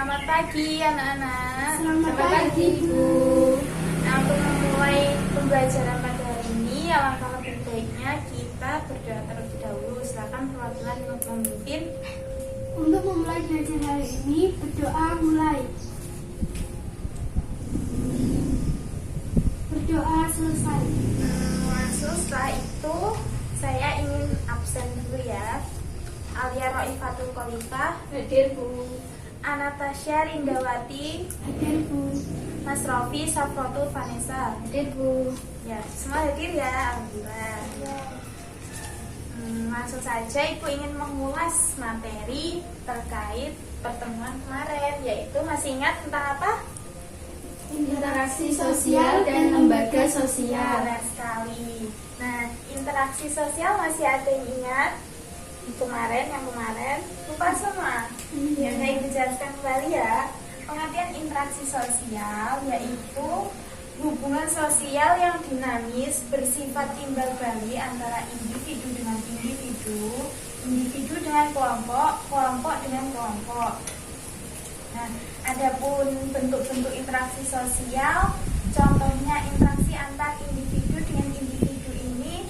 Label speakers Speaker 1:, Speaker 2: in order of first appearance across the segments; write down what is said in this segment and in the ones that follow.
Speaker 1: Selamat pagi anak-anak.
Speaker 2: Selamat pagi,
Speaker 1: Ibu. Nah, untuk memulai pembelajaran pada hari ini, alangkah lebih baiknya kita berdoa terlebih dahulu. Silakan perwakilan untuk memimpin.
Speaker 2: Untuk memulai belajar hari ini, berdoa mulai. Berdoa selesai.
Speaker 1: Langsung setelah itu saya ingin absen dulu ya. Alia Roifatul Kolifah,
Speaker 2: Hadir, Bu.
Speaker 1: Anastasia Rindawati,
Speaker 2: Hadir, Bu.
Speaker 1: Mas Rofi Safrotul Vanessa.
Speaker 2: Hadir, Bu.
Speaker 1: Ya, semua hadir ya, alhamdulillah. Langsung saja Ibu ingin mengulas materi terkait pertemuan kemarin, yaitu masih ingat tentang apa?
Speaker 2: Interaksi sosial dan lembaga sosial.
Speaker 1: Benar sekali. Nah, interaksi sosial masih ada yang ingat? Yang kemarin lupa semua. Ya, saya dijelaskan kembali ya. Pengertian interaksi sosial yaitu hubungan sosial yang dinamis bersifat timbal balik antara individu dengan individu, individu dengan kelompok, kelompok dengan kelompok. Nah, adapun bentuk-bentuk interaksi sosial, contohnya interaksi antar individu dengan individu ini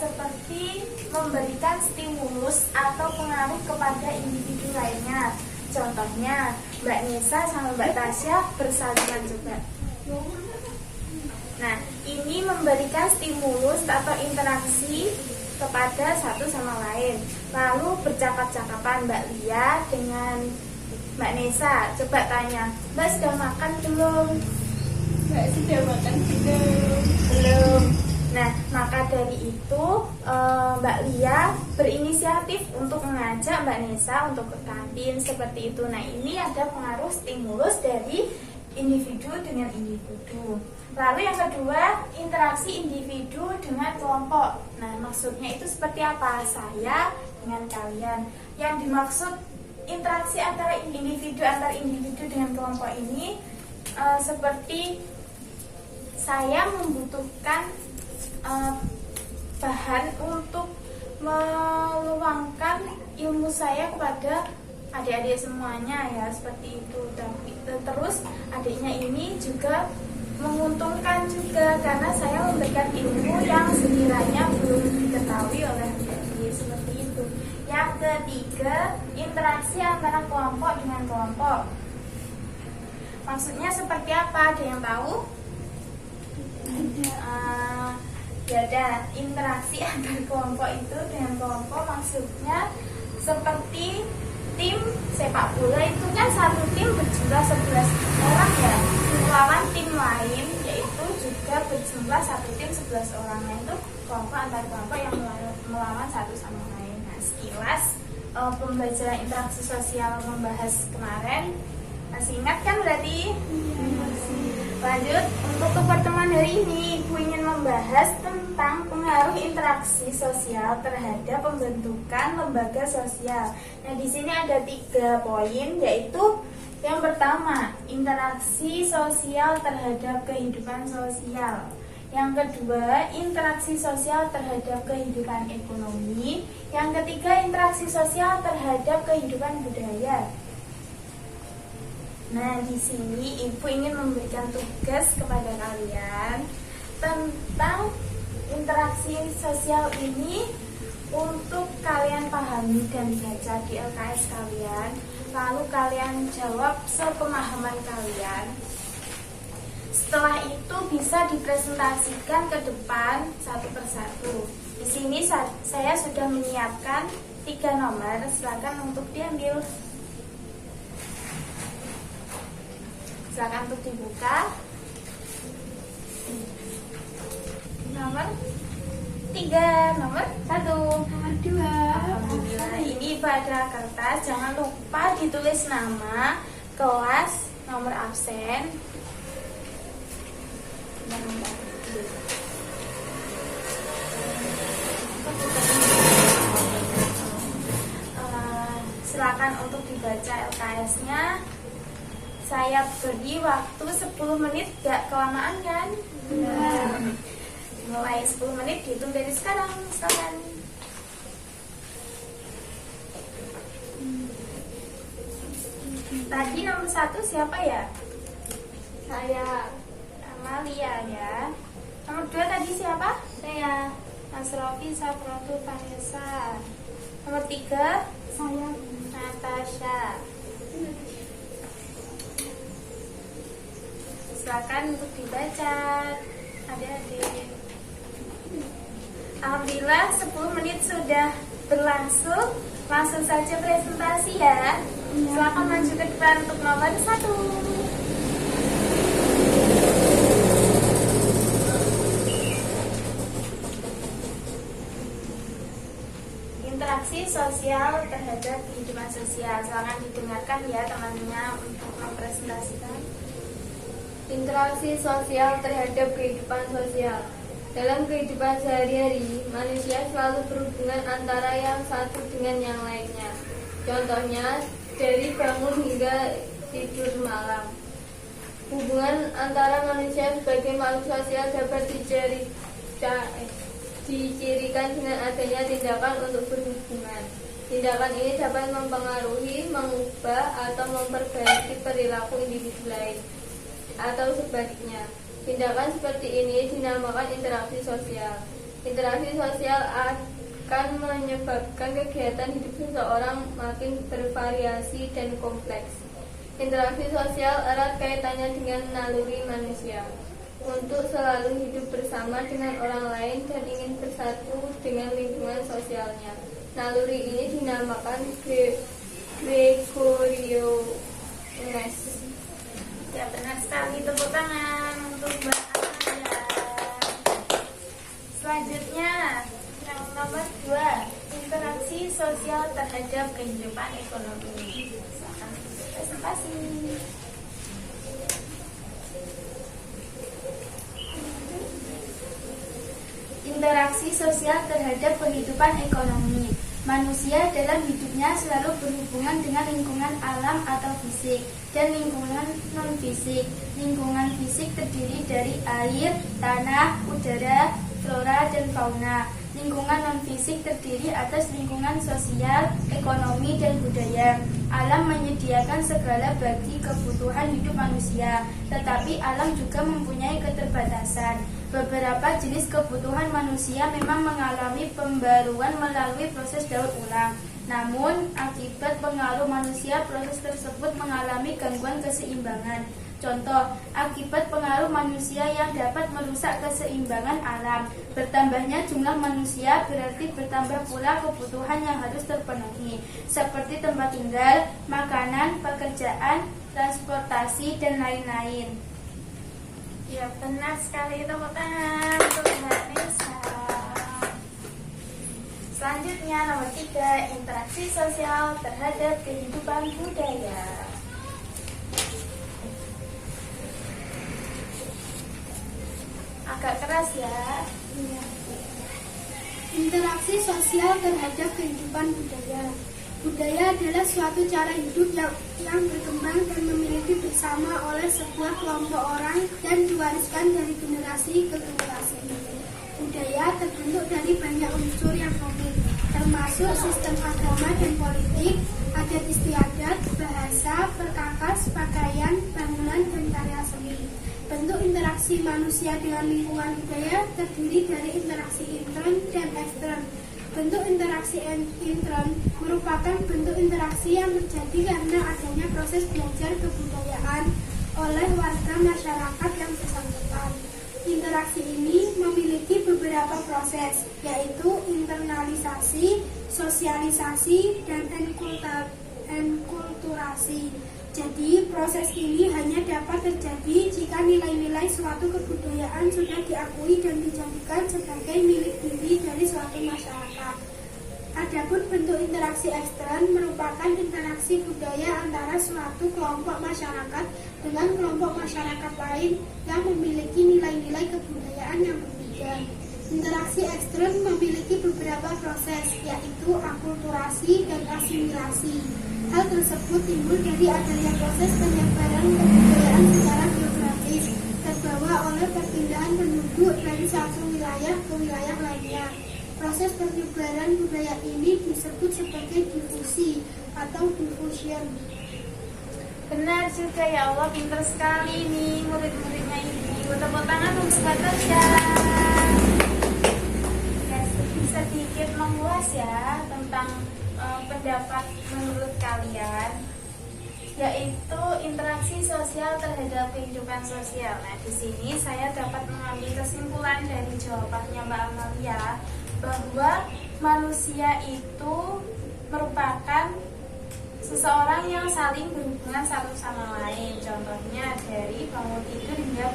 Speaker 1: seperti memberikan stimulus atau pengaruh kepada individu lainnya. Contohnya, Mbak Nisa sama Mbak Tasya bersalingan coba. Nah, ini memberikan stimulus atau interaksi kepada satu sama lain. Lalu bercakap-cakapan Mbak Lia dengan Mbak Nisa. Coba tanya, Mbak sudah makan belum?
Speaker 2: Mbak sudah makan belum?
Speaker 1: Belum. Nah, maka dari itu Mbak Lia berinisiatif untuk mengajak Mbak Nisa untuk ke kantin seperti itu. Nah, ini ada pengaruh stimulus dari individu dengan individu. Lalu yang kedua, interaksi individu dengan kelompok. Nah, maksudnya itu seperti apa? Saya dengan kalian. Yang dimaksud interaksi antara individu dengan kelompok ini seperti saya membutuhkan bahan untuk meluangkan ilmu saya kepada adik-adik semuanya ya, seperti itu. Terus adiknya ini juga menguntungkan juga karena saya memberikan ilmu yang sekiranya belum diketahui oleh adik-adik, seperti itu. Yang ketiga, interaksi antara kelompok dengan kelompok. Maksudnya seperti apa? Ada yang tahu? Ya ada, interaksi antar kelompok itu dengan kelompok maksudnya seperti tim sepak bola itu kan satu tim berjumlah 11 orang ya, melawan tim lain yaitu juga berjumlah satu tim 11 orang. Nah, itu kelompok antar kelompok yang melawan satu sama lain. Nah, sekilas pembelajaran interaksi sosial membahas kemarin masih ingat kan berarti? Lanjut, untuk pertemuan hari ini Ibu ingin membahas tentang pengaruh interaksi sosial terhadap pembentukan lembaga sosial. Nah, di sini ada 3 poin, yaitu yang pertama, interaksi sosial terhadap kehidupan sosial. Yang kedua, interaksi sosial terhadap kehidupan ekonomi. Yang ketiga, interaksi sosial terhadap kehidupan budaya. Nah, di sini Ibu ingin memberikan tugas kepada kalian tentang interaksi sosial ini untuk kalian pahami dan baca di LKS kalian. Lalu kalian jawab sepemahaman kalian. Setelah itu bisa dipresentasikan ke depan satu persatu. Di sini saya sudah menyiapkan 3 nomor, silakan untuk diambil. Silakan untuk dibuka. Nomor 3, nomor 1,
Speaker 2: Nomor 2.
Speaker 1: alhamdulillah. Ini pada kertas, jangan lupa ditulis nama, kelas, nomor absen. Silakan untuk dibaca LKS-nya. Saya beri waktu 10 menit, gak kelamaan kan? Mulai 10 menit dihitung dari sekarang. Silakan. Tadi nomor 1 siapa ya?
Speaker 2: Saya.
Speaker 1: Amalia ya. Nomor 2 tadi siapa?
Speaker 2: Saya.
Speaker 1: Mas Rofi, Saprotu, Vanessa. Nomor 3
Speaker 2: Saya.
Speaker 1: Natasha. Silakan untuk dibaca, adik-adik. Alhamdulillah 10 menit sudah berlangsung. Langsung saja presentasi ya. Silakan maju ke depan untuk nomor 1. Interaksi sosial terhadap kehidupan sosial. Silakan didengarkan ya teman-teman untuk mempresentasikan.
Speaker 3: Interaksi sosial terhadap kehidupan sosial. Dalam kehidupan sehari-hari, manusia selalu berhubungan antara yang satu dengan yang lainnya. Contohnya, dari bangun hingga tidur malam. Hubungan antara manusia sebagai makhluk sosial dapat dicirikan dengan adanya tindakan untuk berhubungan. Tindakan ini dapat mempengaruhi, mengubah, atau memperbaiki perilaku individu lain, atau sebaliknya. Tindakan seperti ini dinamakan interaksi sosial. Interaksi sosial akan menyebabkan kegiatan hidup seseorang makin bervariasi dan kompleks. Interaksi sosial erat kaitannya dengan naluri manusia untuk selalu hidup bersama dengan orang lain dan ingin bersatu dengan lingkungan sosialnya. Naluri ini dinamakan Gregoriones.
Speaker 1: Ya, benar sekali, tepuk tangan untuk Mbak Amalia. Selanjutnya yang nomor 2, interaksi sosial terhadap kehidupan ekonomi. Silakan presentasi. Interaksi sosial terhadap kehidupan ekonomi. Manusia dalam hidupnya selalu berhubungan dengan lingkungan alam atau fisik dan lingkungan non-fisik. Lingkungan fisik terdiri dari air, tanah, udara, flora, dan fauna. Lingkungan non-fisik terdiri atas lingkungan sosial, ekonomi, dan budaya. Alam menyediakan segala bagi kebutuhan hidup manusia, tetapi alam juga mempunyai keterbatasan. Beberapa jenis kebutuhan manusia memang mengalami pembaruan melalui proses daur ulang. Namun, akibat pengaruh manusia, proses tersebut mengalami gangguan keseimbangan. Contoh, akibat pengaruh manusia yang dapat merusak keseimbangan alam. Bertambahnya jumlah manusia berarti bertambah pula kebutuhan yang harus terpenuhi, seperti tempat tinggal, makanan, pekerjaan, transportasi, dan lain-lain. Ya, benar sekali, tepuk tangan untuk Mbak Nisa. Selanjutnya nomor 3, interaksi sosial terhadap kehidupan budaya. Agak keras ya.
Speaker 2: Interaksi sosial terhadap kehidupan budaya. Budaya adalah suatu cara hidup yang berkembang dan memiliki bersama oleh sebuah kelompok orang dan diwariskan dari generasi ke generasi. Budaya terbentuk dari banyak unsur yang rumit, termasuk sistem agama dan politik, adat istiadat, bahasa, perkakas, pakaian, bangunan, dan karya seni. Bentuk interaksi manusia dengan lingkungan budaya terdiri dari interaksi intern dan ekstern. Bentuk interaksi intern merupakan bentuk interaksi yang terjadi karena adanya proses belajar kebudayaan oleh warga masyarakat yang bersangkutan. Interaksi ini memiliki beberapa proses, yaitu internalisasi, sosialisasi, dan enkulturasi. Jadi, proses ini hanya dapat terjadi jika nilai-nilai suatu kebudayaan sudah diakui dan dijadikan sebagai milik diri dari suatu masyarakat. Adapun bentuk interaksi ekstern merupakan interaksi budaya antara suatu kelompok masyarakat dengan kelompok masyarakat lain yang memiliki nilai-nilai kebudayaan yang berbeda. Interaksi ekstern memiliki beberapa proses, yaitu akulturasi dan asimilasi. Hal tersebut timbul dari adanya proses penyebaran kebudayaan secara geografis, terbawa oleh perpindahan penduduk dari satu wilayah ke wilayah lainnya. Proses penyebaran budaya ini disebut sebagai difusi atau diffusion.
Speaker 1: Benar juga, ya Allah, pinter sekali nih murid-muridnya ini. Tepuk tangan untuk Mbak Tasya. Ya, sedikit mengulas ya tentang pendapat menurut kalian, yaitu interaksi sosial terhadap kehidupan sosial. Nah, di sini saya dapat mengambil kesimpulan dari jawabannya Mbak Amalia bahwa manusia itu merupakan seseorang yang saling berhubungan satu sama lain. Contohnya dari bangun tidur hingga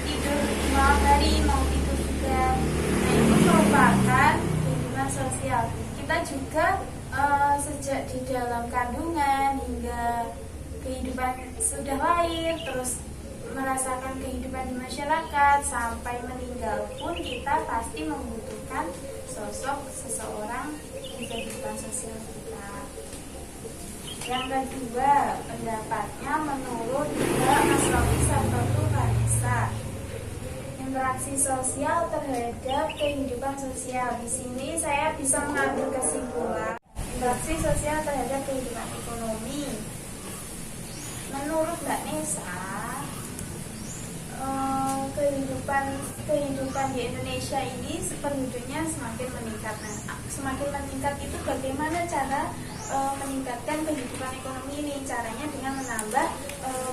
Speaker 1: tidur malam hari, mau tidur juga. Nah, itu merupakan kehidupan sosial. Kita juga sejak di dalam kandungan hingga kehidupan sudah lahir, terus merasakan kehidupan di masyarakat sampai meninggal pun kita pasti membutuhkan sosok seseorang di kehidupan sosial kita. Yang kedua, pendapatnya menurut Mbak Asrofi Sartotu Vanessa. Interaksi sosial terhadap kehidupan sosial. Di sini saya bisa mengambil kesimpulan interaksi sosial terhadap kehidupan ekonomi. Menurut Mbak Nesa, kehidupan di Indonesia ini penduduknya semakin meningkat. Nah, semakin meningkat itu bagaimana cara meningkatkan kehidupan ekonomi ini? Caranya dengan menambah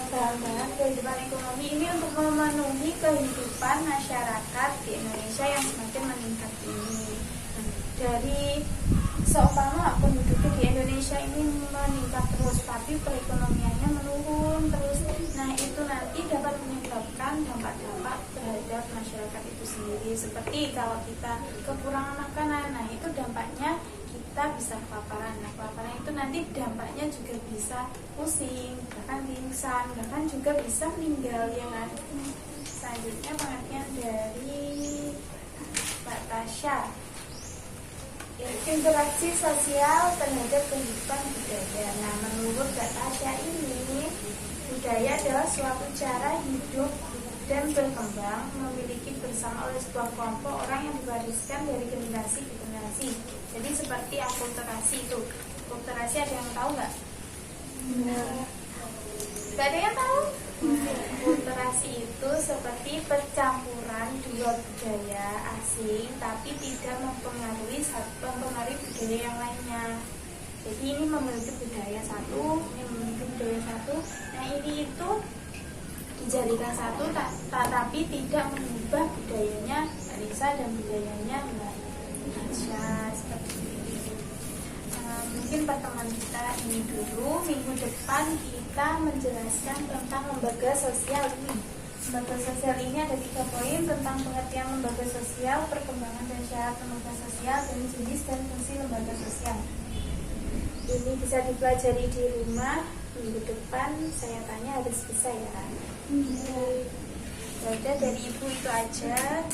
Speaker 1: bahan-bahan kehidupan ekonomi ini untuk memenuhi kehidupan masyarakat di Indonesia yang semakin meningkat ini. Nah, dari seumpama penduduk di Indonesia ini meningkat terus, tapi perekonomiannya menurun terus. Nah, itu nanti dapat menyebabkan dampak-dampak terhadap masyarakat itu sendiri. Seperti kalau kita kekurangan makanan, nah itu dampaknya kita bisa kelaparan. Nah, kelaparan itu nanti dampaknya juga bisa pusing, bahkan pingsan, bahkan juga bisa meninggal, ya kan? Selanjutnya pengertian dari Mbak Tasya. Interaksi sosial terhadap kehidupan budaya. Nah, menurut Mbak Tasya ini, budaya adalah suatu cara hidup dan berkembang memiliki bersama oleh sebuah kelompok orang yang diwariskan dari generasi ke generasi. Jadi seperti akulturasi itu. Akulturasi ada yang tahu nggak? Nggak ada yang tahu? Akulturasi itu seperti percampuran dua budaya asing tapi tidak mempengaruhi budaya yang lainnya. Jadi ini memiliki budaya satu, ini memiliki budaya satu. Nah, ini itu dijadikan satu tapi tidak mengubah budayanya Anissa dan budayanya Mbak Tasya, seperti itu. Mungkin pertemuan kita ini dulu. Minggu depan kita menjelaskan tentang lembaga sosial ini. Lembaga sosial ini ada 3 poin tentang pengertian lembaga sosial, perkembangan dan syarat lembaga sosial, dan jenis dan fungsi lembaga sosial. Ini bisa dipelajari di rumah. Minggu depan saya tanya harus bisa ya. Udah, dari Ibu itu aja.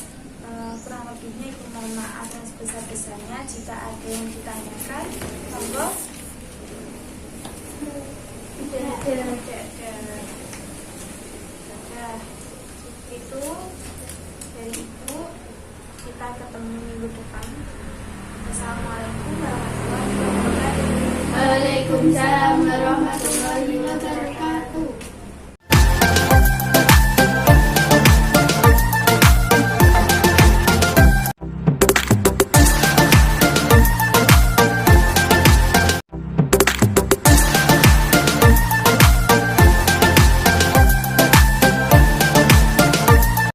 Speaker 1: Kurang lebihnya Ibu mohon maaf yang sebesar-besarnya. Jika ada yang ditanyakan, monggo. Itu dari Ibu. Kita ketemu minggu depan. Assalamualaikum warahmatullahi wabarakatuh.
Speaker 3: Waalaikumsalam warahmatullahi wabarakatuh.